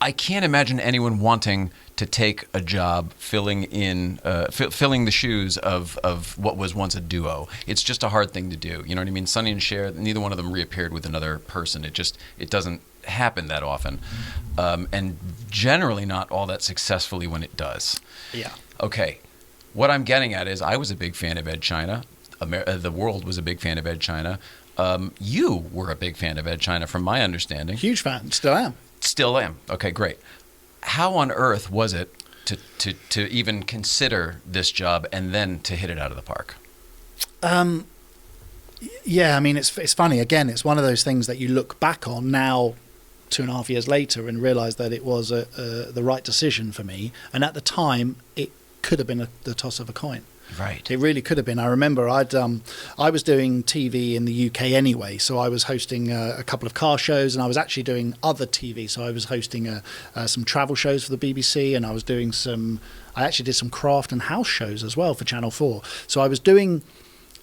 I can't imagine anyone wanting to take a job filling the shoes of what was once a duo. It's just a hard thing to do. You know what I mean? Sonny and Cher, neither one of them reappeared with another person. It doesn't happen that often, and generally not all that successfully when it does. Yeah. Okay, what I'm getting at is I was a big fan of Ed China. The world was a big fan of Ed China. You were a big fan of Ed China, from my understanding. Huge fan. Still am. Still am. Okay, great. How on earth was it to even consider this job and then to hit it out of the park? Yeah, I mean, it's funny. Again, it's one of those things that you look back on now, 2.5 years later, and realize that it was the right decision for me. And at the time, it could have been the toss of a coin. Right. It really could have been. I remember I was doing TV in the UK anyway, so I was hosting a couple of car shows, and I was actually doing other TV. So I was hosting some travel shows for the BBC, and I actually did some craft and house shows as well for Channel 4. So I was doing,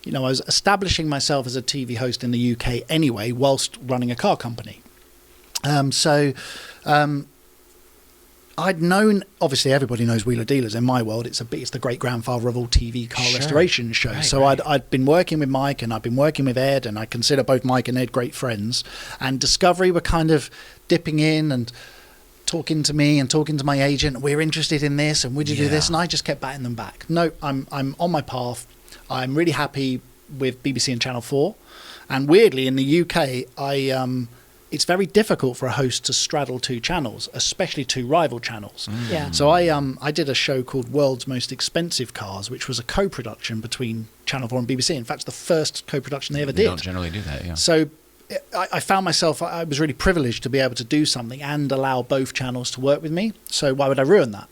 I was establishing myself as a TV host in the UK anyway, whilst running a car company. I'd known, obviously everybody knows Wheeler Dealers in my world. It's the great grandfather of all TV car restoration shows. Right, so right. I'd been working with Mike, and I'd been working with Ed, and I consider both Mike and Ed great friends. And Discovery were kind of dipping in and talking to me and talking to my agent. We're interested in this, and would you do this? And I just kept batting them back. No, I'm on my path. I'm really happy with BBC and Channel 4. And weirdly, in the UK, it's very difficult for a host to straddle two channels, especially two rival channels. Yeah. So I did a show called World's Most Expensive Cars, which was a co-production between Channel 4 and BBC. In fact, it's the first co-production they ever did. They don't generally do that, yeah. So I found myself, I was really privileged to be able to do something and allow both channels to work with me. So why would I ruin that?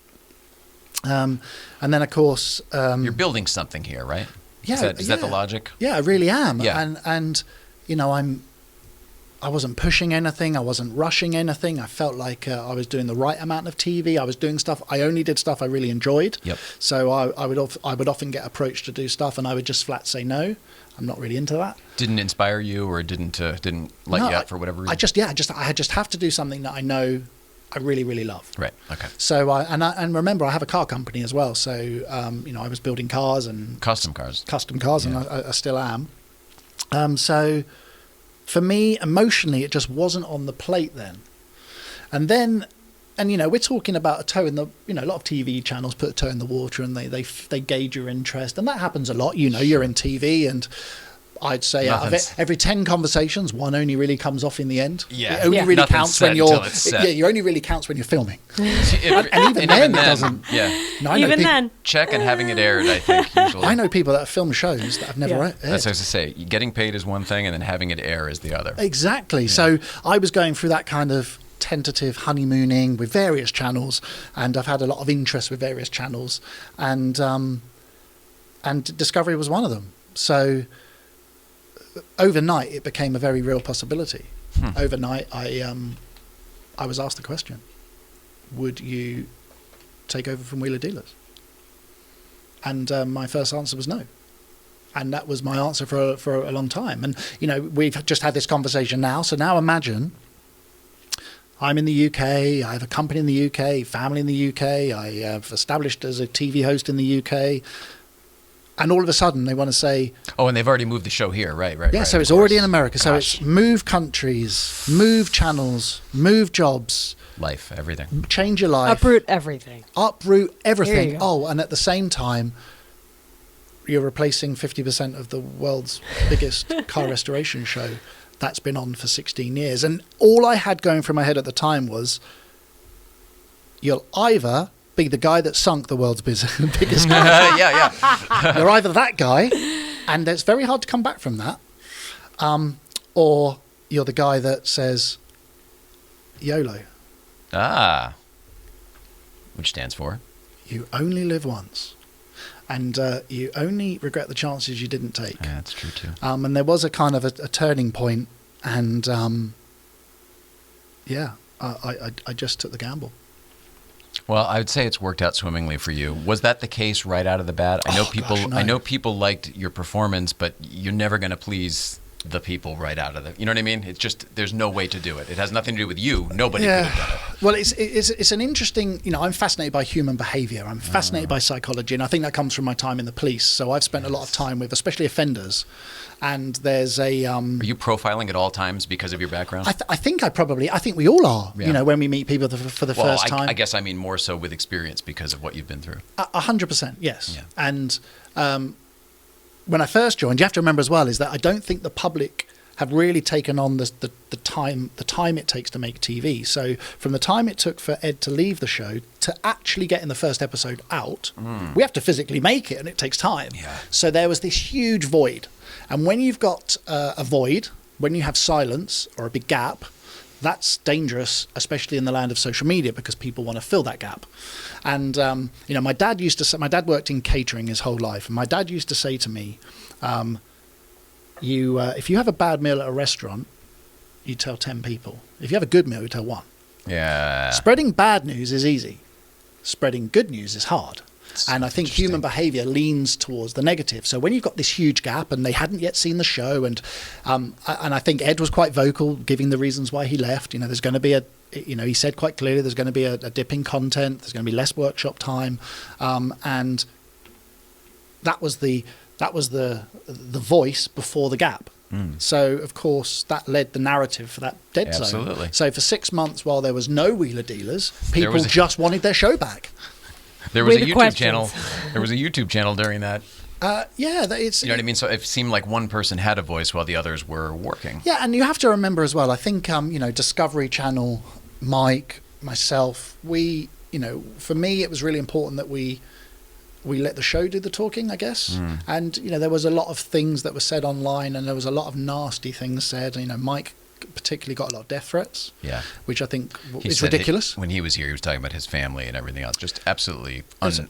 And then, of course... You're building something here, right? Yeah. Is that the logic? Yeah, I really am. Yeah. And I wasn't pushing anything. I wasn't rushing anything. I felt like I was doing the right amount of TV. I was doing stuff. I only did stuff I really enjoyed. Yep. So I would often get approached to do stuff, and I would just flat say no. I'm not really into that. Didn't inspire you, or didn't light you up for whatever reason? I just have to do something that I know I really, really love. Right. Okay. So and remember, I have a car company as well. So I was building cars and custom cars, and I still am. So for me, emotionally, it just wasn't on the plate then. And we're talking about a toe in the, a lot of TV channels put a toe in the water, and they gauge your interest, and that happens a lot. You're in TV, and I'd say out of it, every 10 conversations, one only really comes off in the end. Yeah. It only really counts when you're. You only really counts when you're filming. and even then, it doesn't. Yeah. No, then. Check and having it aired, I think, usually. I know people that have filmed shows that have never aired. That's what I was going to say. Getting paid is one thing, and then having it air is the other. Exactly. Yeah. So I was going through that kind of tentative honeymooning with various channels, and I've had a lot of interest with various channels, and Discovery was one of them. So overnight, it became a very real possibility. Overnight, I was asked the question, would you take over from Wheeler Dealers? And my first answer was no. And that was my answer for a long time. And, we've just had this conversation now. So now imagine I'm in the UK, I have a company in the UK, family in the UK, I have established as a TV host in the UK. And all of a sudden, they want to say... Oh, and they've already moved the show here, right? Yeah, so it's already in America. So it's move countries, move channels, move jobs. Life, everything. Change your life. Uproot everything. Oh, and at the same time, you're replacing 50% of the world's biggest car restoration show that's been on for 16 years. And all I had going through my head at the time was, you'll either... be the guy that sunk the world's biggest car. Yeah. You're either that guy, and it's very hard to come back from that, or you're the guy that says YOLO. Which stands for? You only live once, and you only regret the chances you didn't take. Yeah, that's true too. And there was a kind of a turning point, and I just took the gamble. Well, I would say it's worked out swimmingly for you. Was that the case right out of the bat? I know people liked your performance, but you're never going to please the people right out of the, you know what I mean? It's just, there's no way to do it. It has nothing to do with you. Nobody could have done it. Well, it's an interesting, I'm fascinated by human behavior. I'm fascinated by psychology, and I think that comes from my time in the police. So I've spent a lot of time with, especially offenders, and there's a... Are you profiling at all times because of your background? I think we all are, Yeah. When we meet people for the first time. I guess I mean more so with experience because of what you've been through. 100%, yes. Yeah. And when I first joined, you have to remember as well, is that I don't think the public have really taken on the time it takes to make TV. So from the time it took for Ed to leave the show to actually getting the first episode out, we have to physically make it, and it takes time. Yeah. So there was this huge void. And when you've got a void, when you have silence or a big gap, that's dangerous, especially in the land of social media, because people want to fill that gap. And my dad worked in catering his whole life, and my dad used to say to me, if you have a bad meal at a restaurant, you tell 10 people. If you have a good meal, you tell one. Yeah. Spreading bad news is easy. Spreading good news is hard. And I think human behavior leans towards the negative. So when you've got this huge gap and they hadn't yet seen the show, and I think Ed was quite vocal, giving the reasons why he left. There's going to be he said quite clearly there's going to be a dip in content. There's going to be less workshop time, and that was the voice before the gap. So of course that led the narrative for that dead zone. Absolutely. So for 6 months, while there was no Wheeler Dealers, people just wanted their show back. There was a YouTube channel. There was a YouTube channel during that. It's, you know what I mean? So it seemed like one person had a voice while the others were working. Yeah, and you have to remember as well, I think, Discovery Channel, Mike, myself, for me, it was really important that we let the show do the talking, I guess. And, there was a lot of things that were said online, and there was a lot of nasty things said. Mike particularly got a lot of death threats, which I think is ridiculous. When he was here, he was talking about his family and everything else. Just absolutely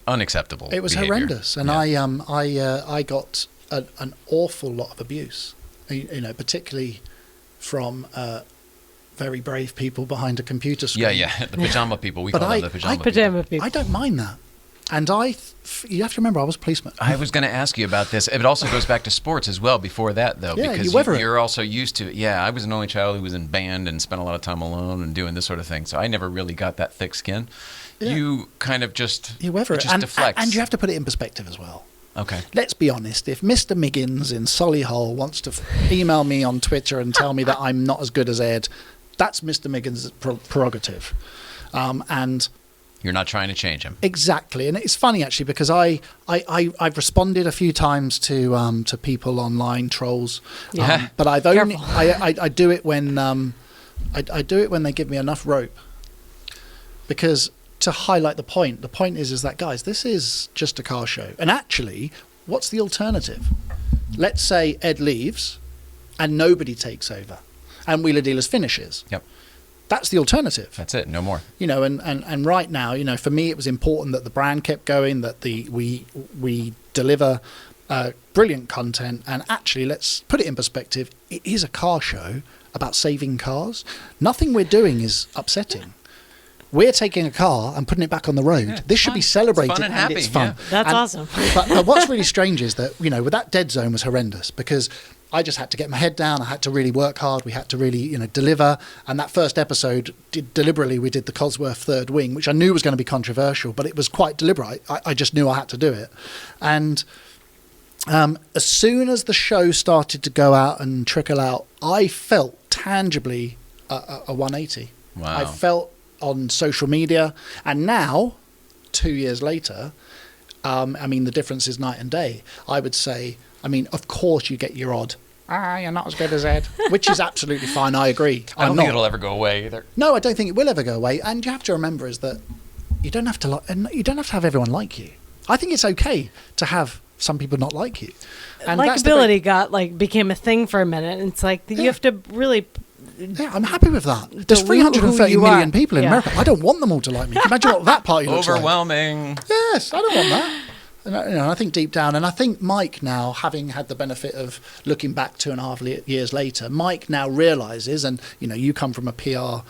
unacceptable. It was behavior. horrendous, and I got an awful lot of abuse. Particularly from very brave people behind a computer screen. Yeah, the pajama people. We call them the pajama people. I don't mind that. And you have to remember, I was a policeman. I was going to ask you about this. It also goes back to sports as well before that, though, because you're also used to it. Yeah, I was an only child who was in band and spent a lot of time alone and doing this sort of thing. So I never really got that thick skin. Yeah. You kind of just, deflect. And you have to put it in perspective as well. Okay. Let's be honest. If Mr. Miggins in Solihull wants to email me on Twitter and tell me that I'm not as good as Ed, that's Mr. Miggins' prerogative. And you're not trying to change him. Exactly. And it's funny, actually, because I've responded a few times to people online, trolls. Yeah. But I've only I do it when I do it when they give me enough rope. Because to highlight the point is that, guys, this is just a car show. And actually, what's the alternative? Let's say Ed leaves and nobody takes over and Wheeler Dealers finishes. Yep. That's the alternative. That's it. No more. And right now, for me, it was important that the brand kept going, that we deliver brilliant content. And actually, let's put it in perspective. It is a car show about saving cars. Nothing we're doing is upsetting. We're taking a car and putting it back on the road. Yeah, this should be celebrated, it's fun and happy. It's fun. Yeah. That's awesome. But what's really strange is that, with that dead zone was horrendous, because I just had to get my head down. I had to really work hard. We had to really, deliver. And that first episode, deliberately, we did the Cosworth Third Wing, which I knew was going to be controversial, but it was quite deliberate. I just knew I had to do it. And as soon as the show started to go out and trickle out, I felt tangibly a 180. Wow. I felt on social media. And now, 2 years later, the difference is night and day. I would say, of course you get your odd, you're not as good as Ed, which is absolutely fine. I agree. I don't think it'll ever go away either. No, I don't think it will ever go away. And you have to remember is that you don't have to have everyone like you. I think it's okay to have some people not like you. And likability became a thing for a minute. And it's like you have to really. Yeah, I'm happy with that. There's 330 million people in America. I don't want them all to like me. Can you imagine what that party looks like? Overwhelming. Yes, I don't want that. And I think deep down, and I think Mike now, having had the benefit of looking back 2.5 years later, Mike now realises, and you come from a PR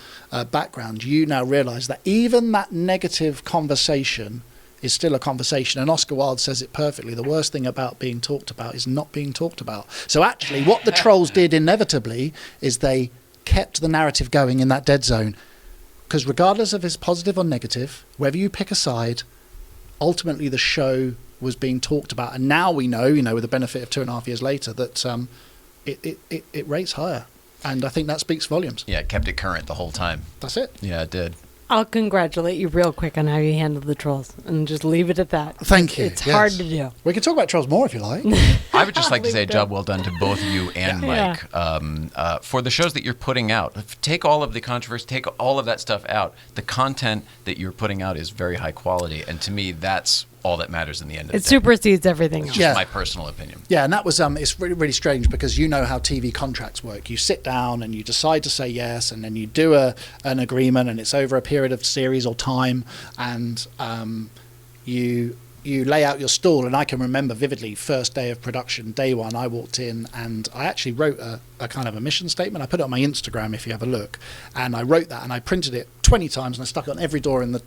background, you now realise that even that negative conversation is still a conversation. And Oscar Wilde says it perfectly. The worst thing about being talked about is not being talked about. So actually what the trolls did inevitably is they kept the narrative going in that dead zone. Because regardless of it's positive or negative, whether you pick a side, ultimately the show was being talked about. And now we know, with the benefit of 2.5 years later, that it rates higher. And I think that speaks volumes. Yeah, it kept it current the whole time. That's it. Yeah, it did. I'll congratulate you real quick on how you handled the trolls and just leave it at that. Thank you. It's hard to do. We can talk about trolls more if you like. I would just like to Leave say a it job there. well done to both you and Mike for the shows that you're putting out. Take all of the controversy, take all of that stuff out. The content that you're putting out is very high quality, and to me, that's all that matters in the end of the It day. supersedes everything else. It's just my personal opinion. Yeah, and that was it's really, really strange because you know how TV contracts work. You sit down and you decide to say yes, and then you do an agreement, and it's over a period of series or time, and you lay out your stall. And I can remember vividly, first day of production, day one, I walked in and I actually wrote a kind of a mission statement. I put it on my Instagram if you have a look, and I wrote that and I printed it 20 times and I stuck it on every door in the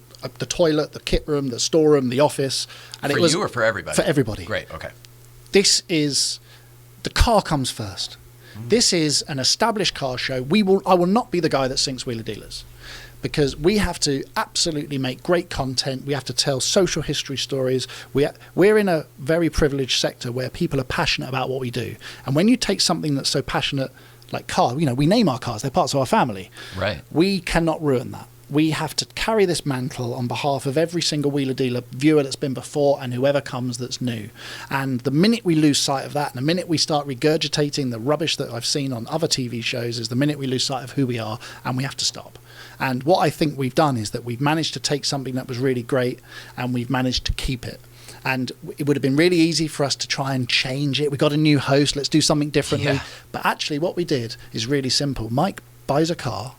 toilet, the kit room, the storeroom, the office. And For it was you or for everybody? for everybody. Great, okay. This is, the car comes first. This is an established car show. I will not be the guy that sinks Wheeler Dealers, because we have to absolutely make great content. We have to tell social history stories. We're in a very privileged sector where people are passionate about what we do. And when you take something that's so passionate, like car, we name our cars, they're parts of our family. Right. We cannot ruin that. We have to carry this mantle on behalf of every single Wheeler Dealer viewer that's been before and whoever comes that's new. And the minute we lose sight of that, and the minute we start regurgitating the rubbish that I've seen on other TV shows, is the minute we lose sight of who we are, and we have to stop. And what I think we've done is that we've managed to take something that was really great and we've managed to keep it. And it would have been really easy for us to try and change it. We got a new host, let's do something differently. Yeah. But actually what we did is really simple. Mike buys a car,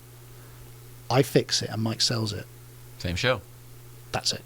I fix it, and Mike sells it. Same show. That's it.